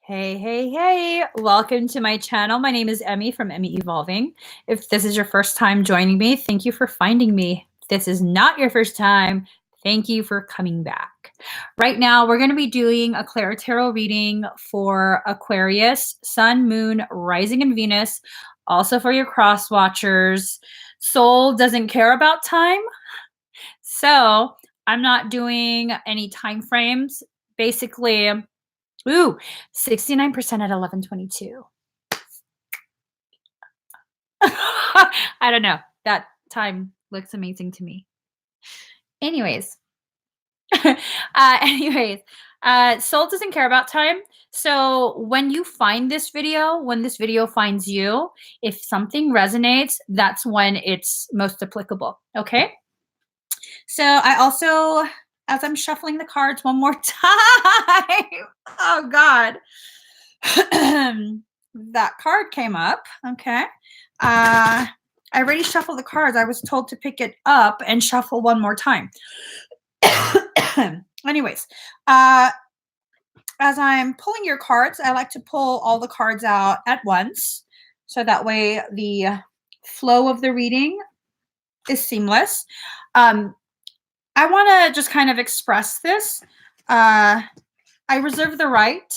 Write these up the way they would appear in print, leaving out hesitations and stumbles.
Hey, hey, hey, welcome to my channel. My name is Emmy from Emmy Evolving. If this is your first time joining me, thank you for finding me. If this is not your first time, thank you for coming back. Right now, we're going to be doing a ClairTarot reading for Aquarius, Sun, Moon, Rising, and Venus. Also for your cross watchers. Soul doesn't care about time, so I'm not doing any time frames. Basically, ooh, 69% at 11:22. I don't know. That time looks amazing to me. Anyways, anyways, soul doesn't care about time. So when you find this video, when this video finds you, if something resonates, that's when it's most applicable. Okay. So I also, as I'm shuffling the cards one more time, oh God. That card came up. Okay. I already shuffled the cards. I was told to pick it up and shuffle one more time. Anyways, as I'm pulling your cards, I like to pull all the cards out at once. So that way the flow of the reading is seamless. I want to just kind of express this. I reserve the right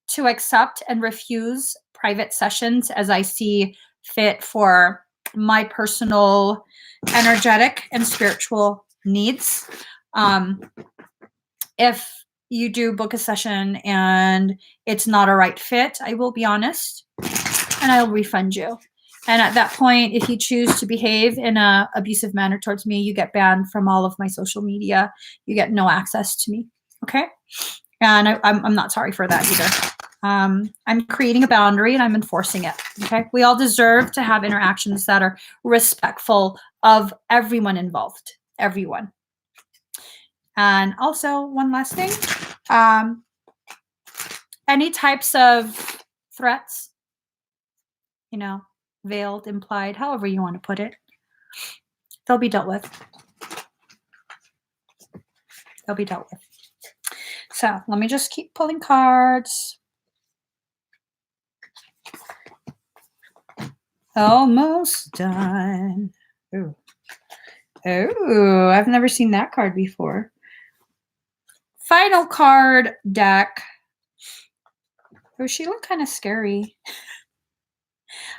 to accept and refuse private sessions as I see fit for my personal energetic and spiritual needs. If you do book a session and it's not a right fit, I will be honest and I'll refund you. And at that point, if you choose to behave in an abusive manner towards me, you get banned from all of my social media. You get no access to me. Okay. And I'm not sorry for that either. I'm creating a boundary and I'm enforcing it. Okay. We all deserve to have interactions that are respectful of everyone involved, everyone. And also one last thing, any types of threats, you know, veiled, implied, however you want to put it, they'll be dealt with. They'll be dealt with. So let me just keep pulling cards. Almost done. Ooh. Oh, I've never seen that card before. Final card deck. Oh, she looked kind of scary.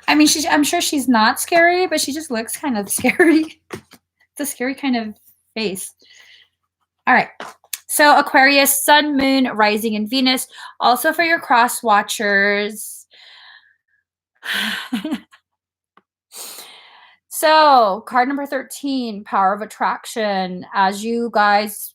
I mean, I'm sure she's not scary, but she just looks kind of scary. It's a scary kind of face. All right. So Aquarius, Sun, Moon, Rising, and Venus. Also for your cross watchers. So card number 13, Power of Attraction. As you guys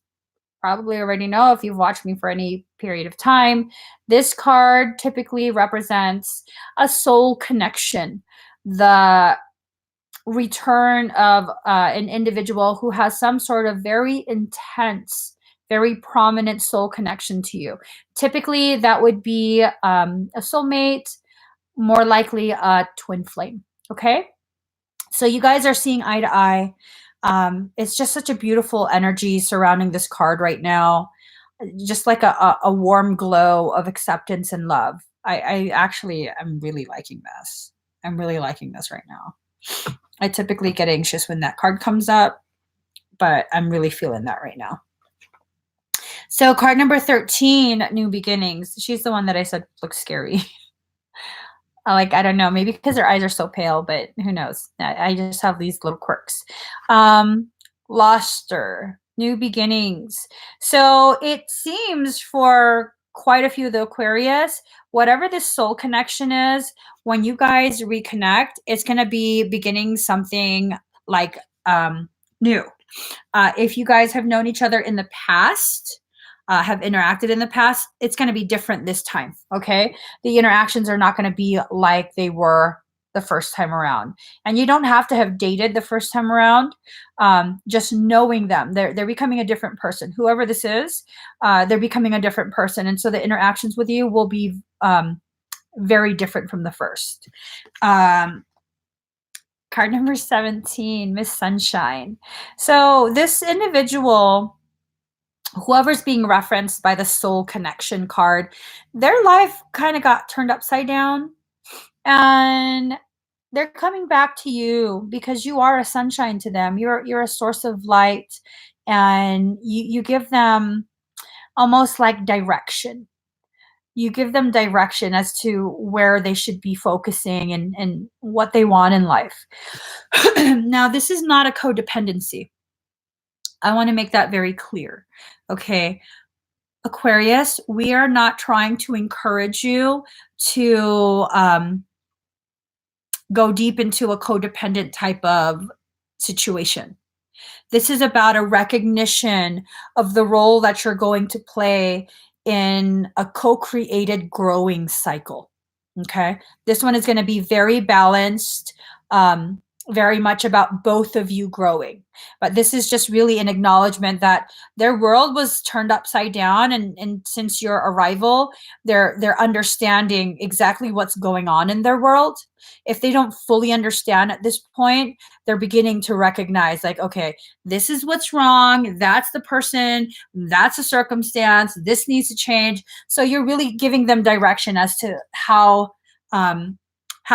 probably already know if you've watched me for any period of time, this card typically represents a soul connection, the return of an individual who has some sort of very intense, very prominent soul connection to you. Typically, that would be a soulmate, more likely a twin flame. Okay. So you guys are seeing eye to eye. It's just such a beautiful energy surrounding this card right now. Just like a warm glow of acceptance and love. I actually am really liking this. I'm really liking this right now. I typically get anxious when that card comes up, but I'm really feeling that right now. So card number 13, New Beginnings. She's the one that I said looks scary. Like, I don't know, maybe because her eyes are so pale, but who knows? I just have these little quirks. Loster, New Beginnings. So it seems for quite a few of the Aquarius, whatever this soul connection is, when you guys reconnect, it's going to be beginning something like new. If you guys have known each other in the past, have interacted in the past, it's going to be different this time. Okay. The interactions are not going to be like they were the first time around. And you don't have to have dated the first time around. Just knowing them, they're becoming a different person. Whoever this is, they're becoming a different person. And so the interactions with you will be very different from the first. Card number 17, Miss Sunshine. So this individual whoever's being referenced by the soul connection card, their life kind of got turned upside down, and they're coming back to you because you are a sunshine to them. You're a source of light, and you give them almost like direction. You give them direction as to where they should be focusing and what they want in life. Now, this is not a codependency. I want to make that very clear. Okay. Aquarius, we are not trying to encourage you to go deep into a codependent type of situation. This is about a recognition of the role that you're going to play in a co-created growing cycle. Okay. This one is going to be very balanced, very much about both of you growing. But this is just really an acknowledgement that their world was turned upside down, and since your arrival, they're understanding exactly what's going on in their world. If they don't fully understand at this point, they're beginning to recognize, like, okay, this is what's wrong. That's the person. That's a circumstance. This needs to change. So you're really giving them direction as to how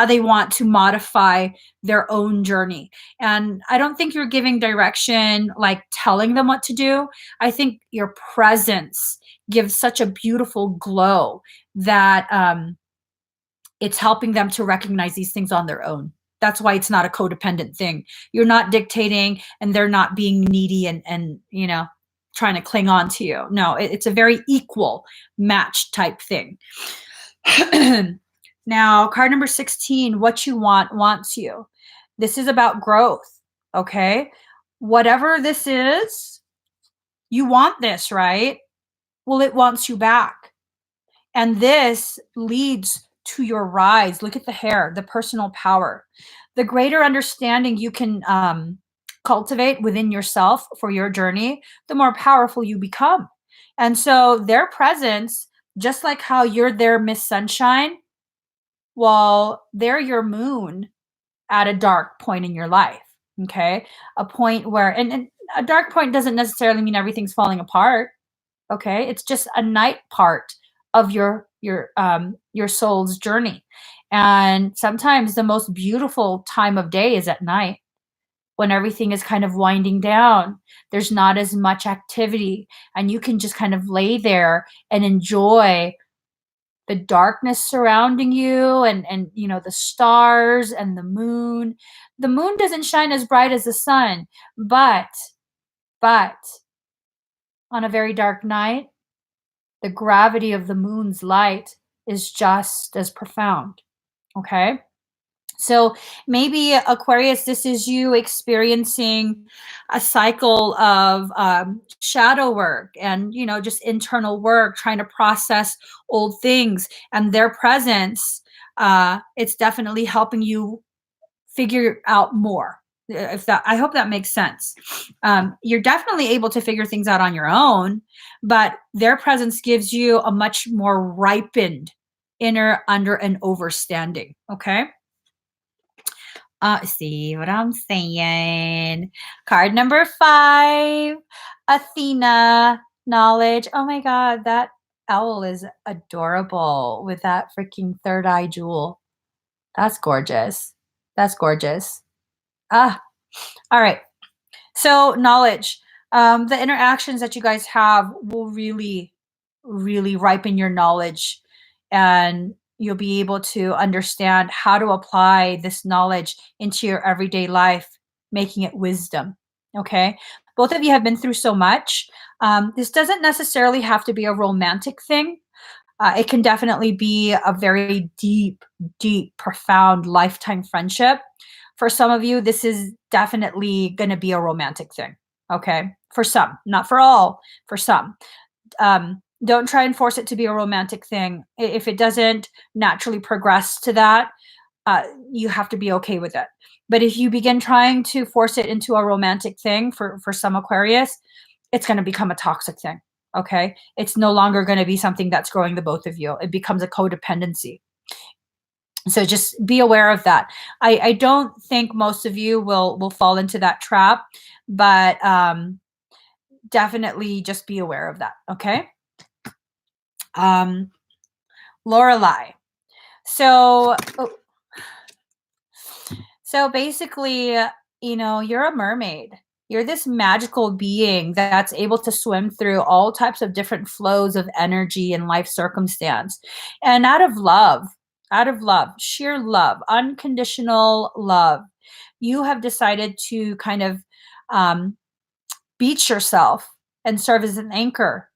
they want to modify their own journey. And I don't think you're giving direction like telling them what to do. I think your presence gives such a beautiful glow that it's helping them to recognize these things on their own. That's why it's not a codependent thing. You're not dictating, and they're not being needy and trying to cling on to you. No, it's a very equal match type thing. Now, card number 16, what you want wants you. This is about growth, okay? Whatever this is, you want this, right? Well, it wants you back. And this leads to your rise. Look at the hair, the personal power. The greater understanding you can cultivate within yourself for your journey, the more powerful you become. And so their presence, just like how you're their Miss Sunshine, well, they're your moon at a dark point in your life. Okay. A point where, and a dark point doesn't necessarily mean everything's falling apart. Okay. It's just a night part of your soul's journey. And sometimes the most beautiful time of day is at night, when everything is kind of winding down. There's not as much activity, and you can just kind of lay there and enjoy the darkness surrounding you, and the stars and the moon. The moon doesn't shine as bright as the sun, but on a very dark night, the gravity of the moon's light is just as profound. Okay. So maybe Aquarius, this is you experiencing a cycle of shadow work and, just internal work, trying to process old things, and their presence. It's definitely helping you figure out more. I hope that makes sense. You're definitely able to figure things out on your own, but their presence gives you a much more ripened inner under and overstanding. Okay. See what I'm saying? Card number 5, Athena, knowledge. Oh my God, that owl is adorable with that freaking third eye jewel. That's gorgeous. That's gorgeous. All right. So knowledge, the interactions that you guys have will really, really ripen your knowledge, and you'll be able to understand how to apply this knowledge into your everyday life, making it wisdom. Okay. Both of you have been through so much. This doesn't necessarily have to be a romantic thing. It can definitely be a very deep, deep, profound lifetime friendship. For some of you, this is definitely going to be a romantic thing. Okay. For some, not for all, for some. Don't try and force it to be a romantic thing. If it doesn't naturally progress to that, you have to be okay with it. But if you begin trying to force it into a romantic thing for some Aquarius, it's going to become a toxic thing. Okay. It's no longer going to be something that's growing the both of you. It becomes a codependency. So just be aware of that. I don't think most of you will fall into that trap, but definitely just be aware of that. Okay. Lorelei. So, so basically, you're a mermaid. You're this magical being that's able to swim through all types of different flows of energy and life circumstance. And out of love, sheer love, unconditional love, you have decided to kind of um, beach yourself and serve as an anchor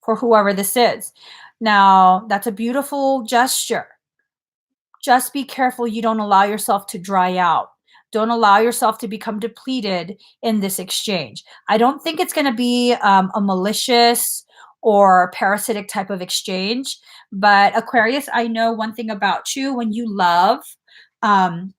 for whoever this is. Now, that's a beautiful gesture. Just be careful you don't allow yourself to dry out. Don't allow yourself to become depleted in this exchange. I don't think it's going to be a malicious or parasitic type of exchange. But Aquarius, I know one thing about you: when you love, um,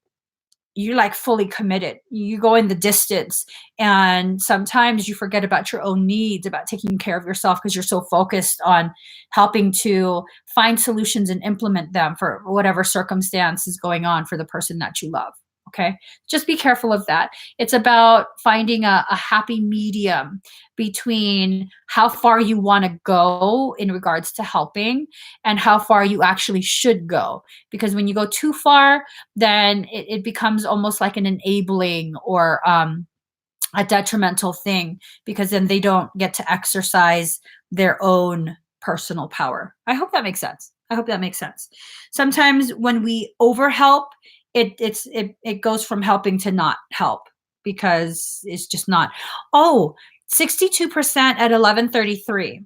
you're like fully committed. You go in the distance, and sometimes you forget about your own needs, about taking care of yourself, because you're so focused on helping to find solutions and implement them for whatever circumstance is going on for the person that you love. Okay, just be careful of that. It's about finding a happy medium between how far you want to go in regards to helping and how far you actually should go. Because when you go too far, then it becomes almost like an enabling or a detrimental thing, because then they don't get to exercise their own personal power. I hope that makes sense. I hope that makes sense. Sometimes when we overhelp, it goes from helping to not help, because it's just not. Oh, 62% at 1133.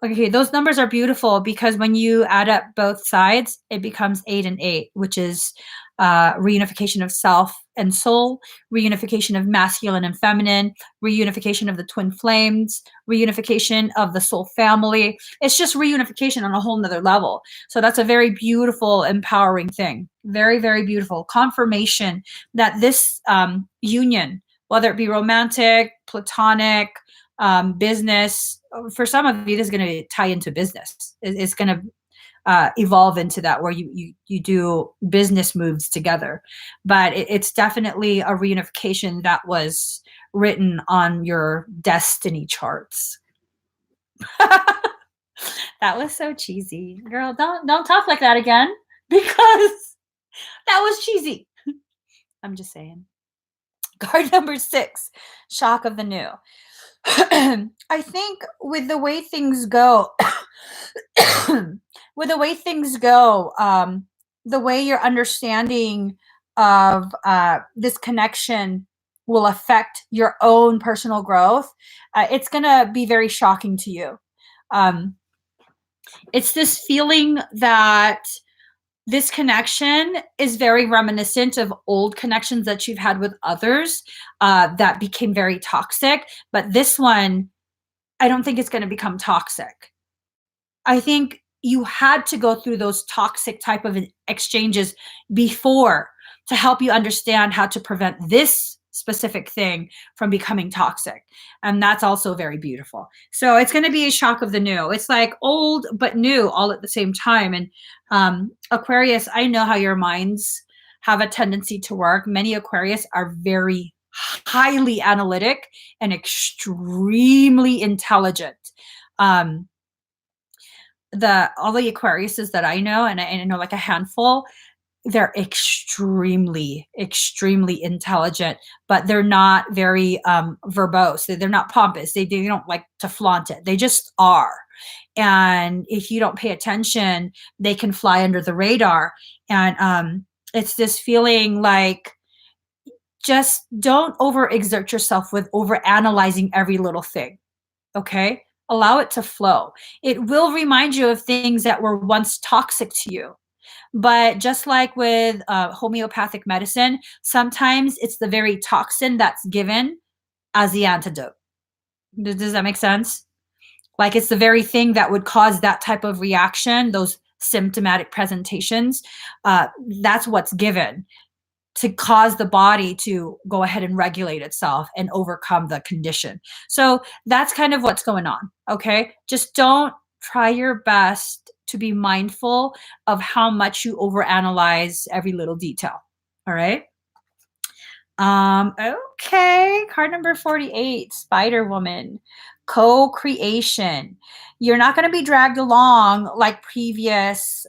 Okay, those numbers are beautiful, because when you add up both sides, it becomes 8 and 8, which is reunification of self and soul, reunification of masculine and feminine, reunification of the twin flames, reunification of the soul family. It's just reunification on a whole nother level. So that's a very beautiful, empowering thing. Very, very beautiful confirmation that this union, whether it be romantic, platonic, business, for some of you, this is going to tie into business. It's going to evolve into that, where you do business moves together. But it's definitely a reunification that was written on your destiny charts. That was so cheesy, girl. Don't talk like that again, because that was cheesy. I'm just saying. Card number 6, shock of the new. I think with the way things go, with the way things go, the way your understanding of this connection will affect your own personal growth, it's going to be very shocking to you. It's this feeling that this connection is very reminiscent of old connections that you've had with others that became very toxic. But this one, I don't think it's going to become toxic. I think you had to go through those toxic type of exchanges before to help you understand how to prevent this specific thing from becoming toxic. And that's also very beautiful. So it's going to be a shock of the new. It's like old but new all at the same time. And Aquarius, I know how your minds have a tendency to work. Many Aquarius are very highly analytic and extremely intelligent. All the Aquariuses that I know, and I know like a handful, they're extremely, extremely intelligent, but they're not very verbose. They're not pompous. They don't like to flaunt it. They just are. And if you don't pay attention, they can fly under the radar. And it's this feeling like, just don't overexert yourself with overanalyzing every little thing. Okay? Allow it to flow. It will remind you of things that were once toxic to you. But just like with homeopathic medicine, sometimes it's the very toxin that's given as the antidote. Does that make sense? Like, it's the very thing that would cause that type of reaction, those symptomatic presentations. That's what's given to cause the body to go ahead and regulate itself and overcome the condition. So that's kind of what's going on. Okay. Just don't try your best to be mindful of how much you overanalyze every little detail. All right. Okay. Card number 48, Spider Woman. Co-creation. You're not going to be dragged along like previous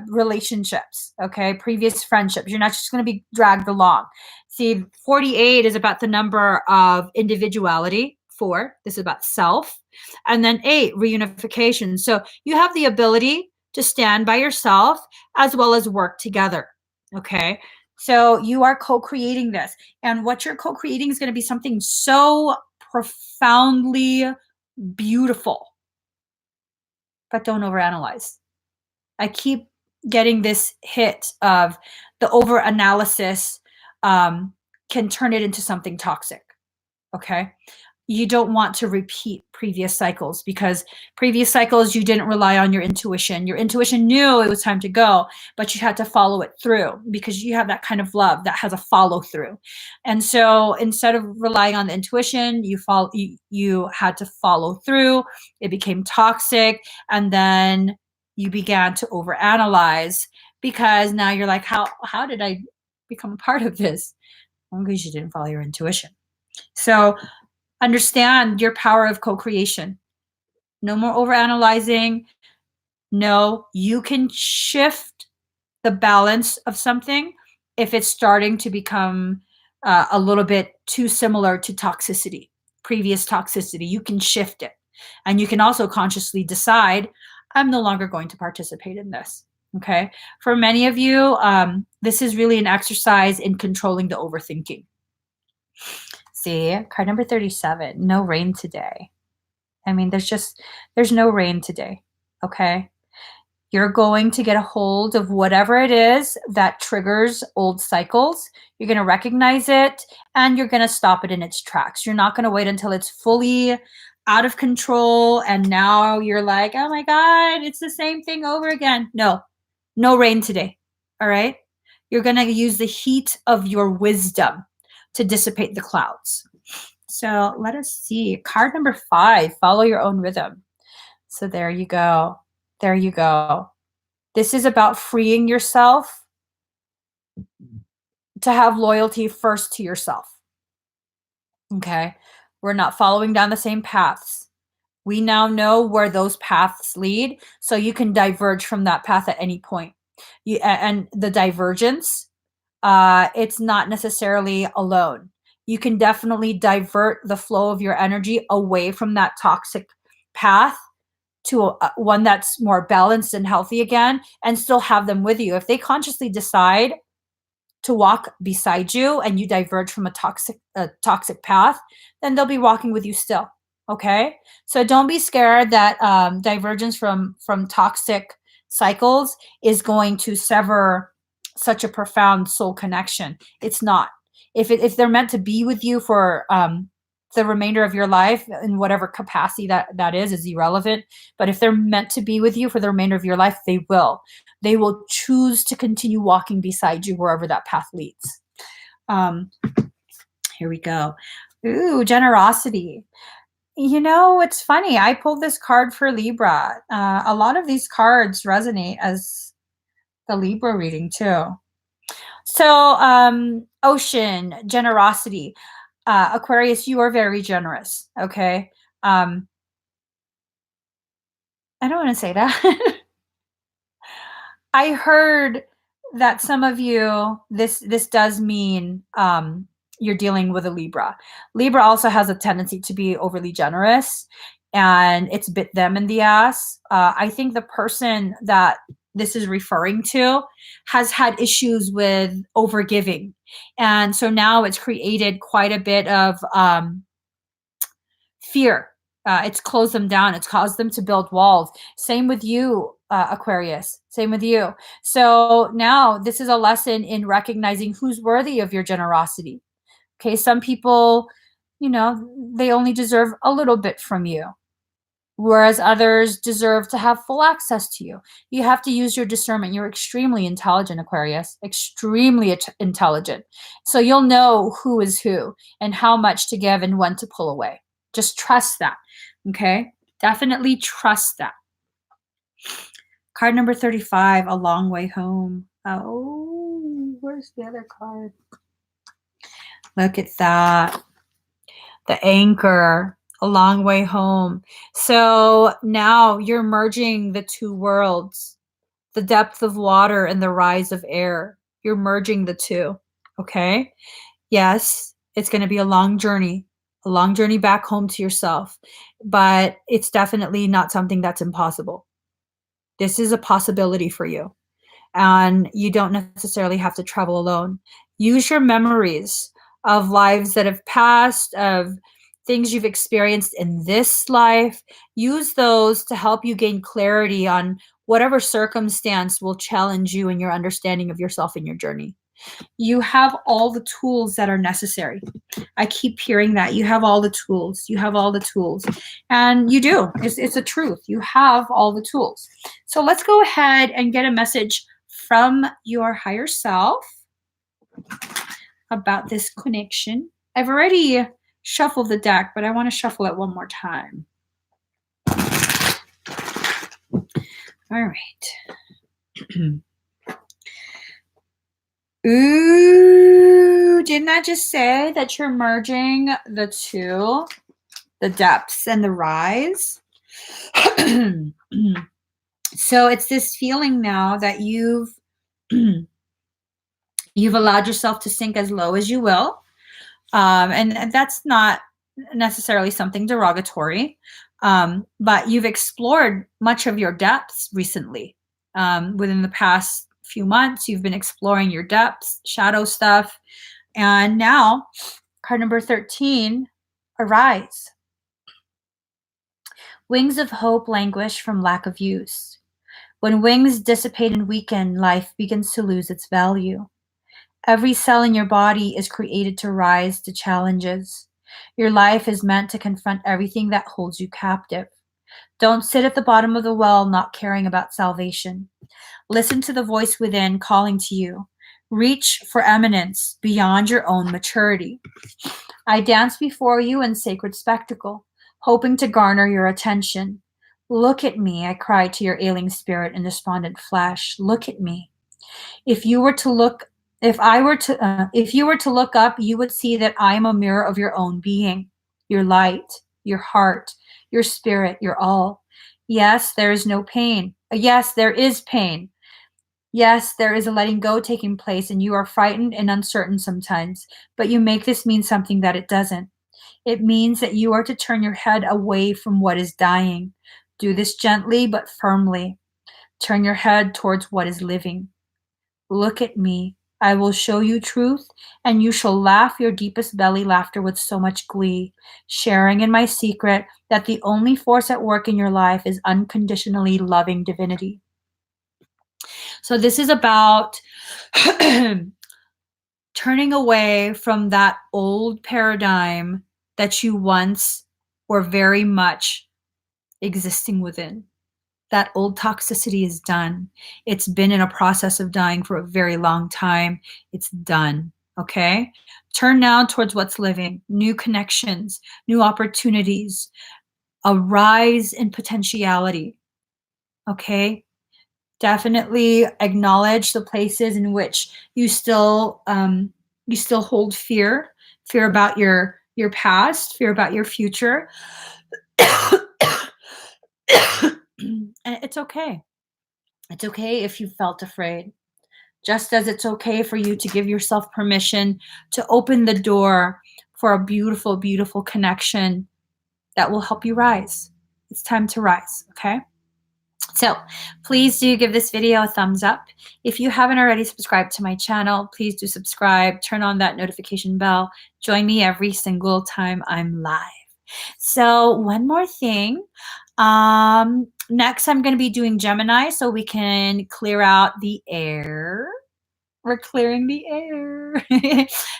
relationships, okay, previous friendships. You're not just going to be dragged along. See, 48 is about the number of individuality. 4, this is about self. And then 8, reunification. So you have the ability to stand by yourself as well as work together, okay? So you are co-creating this. And what you're co-creating is going to be something so profoundly beautiful. But don't overanalyze. I keep getting this hit of the overanalysis can turn it into something toxic. Okay. You don't want to repeat previous cycles, because previous cycles you didn't rely on your intuition. Your intuition knew it was time to go, but you had to follow it through because you have that kind of love that has a follow through. And so instead of relying on the intuition, you had to follow through. It became toxic, and then you began to overanalyze because now you're like, how did I become a part of this? Well, because you didn't follow your intuition. So understand your power of co-creation. No more overanalyzing. No, you can shift the balance of something if it's starting to become a little bit too similar to toxicity, previous toxicity. You can shift it. And you can also consciously decide, I'm no longer going to participate in this. Okay. For many of you, this is really an exercise in controlling the overthinking. See, card number 37, no rain today. I mean, there's no rain today. Okay. You're going to get a hold of whatever it is that triggers old cycles. You're going to recognize it and you're going to stop it in its tracks. You're not going to wait until it's fully out of control and now you're like, oh my God, it's the same thing over again. No, no rain today. All right. You're going to use the heat of your wisdom to dissipate the clouds. So let us see. Card number 5, follow your own rhythm. So there you go. There you go. This is about freeing yourself to have loyalty first to yourself. Okay. We're not following down the same paths. We now know where those paths lead, so you can diverge from that path at any point. And the divergence, it's not necessarily alone. You can definitely divert the flow of your energy away from that toxic path to one that's more balanced and healthy again, and still have them with you. If they consciously decide to walk beside you and you diverge from a toxic path, then they'll be walking with you still. Okay. So don't be scared that divergence from toxic cycles is going to sever such a profound soul connection. It's not. If they're meant to be with you for the remainder of your life in whatever capacity that is irrelevant. But if they're meant to be with you for the remainder of your life, they will. They will choose to continue walking beside you wherever that path leads. Here we go. Ooh, generosity. You know, it's funny. I pulled this card for Libra. A lot of these cards resonate as the Libra reading too. So, ocean, generosity. Aquarius, you are very generous. Okay. I don't want to say that. I heard that some of you, this does mean you're dealing with a Libra. Libra also has a tendency to be overly generous, and it's bit them in the ass. I think the person that this is referring to has had issues with overgiving, and so now it's created quite a bit of fear. It's closed them down. It's caused them to build walls. Same with you, Aquarius. Same with you. So now this is a lesson in recognizing who's worthy of your generosity. Okay, some people, you know, they only deserve a little bit from you, whereas others deserve to have full access to you. You have to use your discernment. You're extremely intelligent, Aquarius, extremely intelligent. So you'll know who is who and how much to give and when to pull away. Just trust that. Okay. Definitely trust that. Card number 35, a long way home. Oh, Where's the other card? Look at that. The anchor, a long way home. So now you're merging the two worlds, the depth of water and the rise of air. You're merging the two, okay? Yes, it's going to be a long journey back home to yourself, but it's definitely not something that's impossible. This is a possibility for you, and you don't necessarily have to travel alone. Use your memories of lives that have passed, of things you've experienced in this life. Use those to help you gain clarity on whatever circumstance will challenge you in your understanding of yourself in your journey. You have all the tools that are necessary. I keep hearing that. You have all the tools. You have all the tools. And you do. It's a truth. You have all the tools. So let's go ahead and get a message from your higher self about this connection. I've already shuffled the deck, but I want to shuffle it one more time. All right. Ooh, didn't I just say that you're merging the two, the depths and the rise? So it's this feeling now that you've allowed yourself to sink as low as you will. And that's not necessarily something derogatory, but you've explored much of your depths recently. Within the past few months, you've been exploring your depths, shadow stuff. And now, card number 13, arise. Wings of hope languish from lack of use. When wings dissipate and weaken, life begins to lose its value. Every cell in your body is created to rise to challenges. Your life is meant to confront everything that holds you captive. Don't sit at the bottom of the well not caring about salvation. Listen to the voice within calling to you. Reach for eminence beyond your own maturity. I dance before you in sacred spectacle, hoping to garner your attention. Look at me, I cry to your ailing spirit in despondent flesh. Look at me. If you were to look up, you would see that I am a mirror of your own being, your light, your heart, your spirit, your all. Yes, there is no pain. Yes, there is pain. Yes, there is a letting go taking place, and you are frightened and uncertain sometimes, but you make this mean something that it doesn't. It means that you are to turn your head away from what is dying. Do this gently but firmly. Turn your head towards what is living. Look at me. I will show you truth, and you shall laugh your deepest belly laughter with so much glee, sharing in my secret that the only force at work in your life is unconditionally loving divinity. So this is about turning away from that old paradigm that you once were very much existing within. That old toxicity is done. It's been in a process of dying for a very long time. It's done, okay? Turn now towards what's living, new connections, new opportunities, a rise in potentiality, okay? Definitely acknowledge the places in which you still hold fear about your past, fear about your future. And it's okay. It's okay if you felt afraid. Just as it's okay for you to give yourself permission to open the door for a beautiful, beautiful connection that will help you rise. It's time to rise, okay? So please do give this video a thumbs up. If you haven't already subscribed to my channel, please do subscribe, turn on that notification bell. Join me every single time I'm live. So one more thing. Next, I'm going to be doing Gemini so we can clear out the air. We're clearing the air.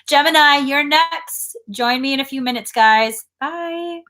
Gemini, you're next. Join me in a few minutes, guys. Bye.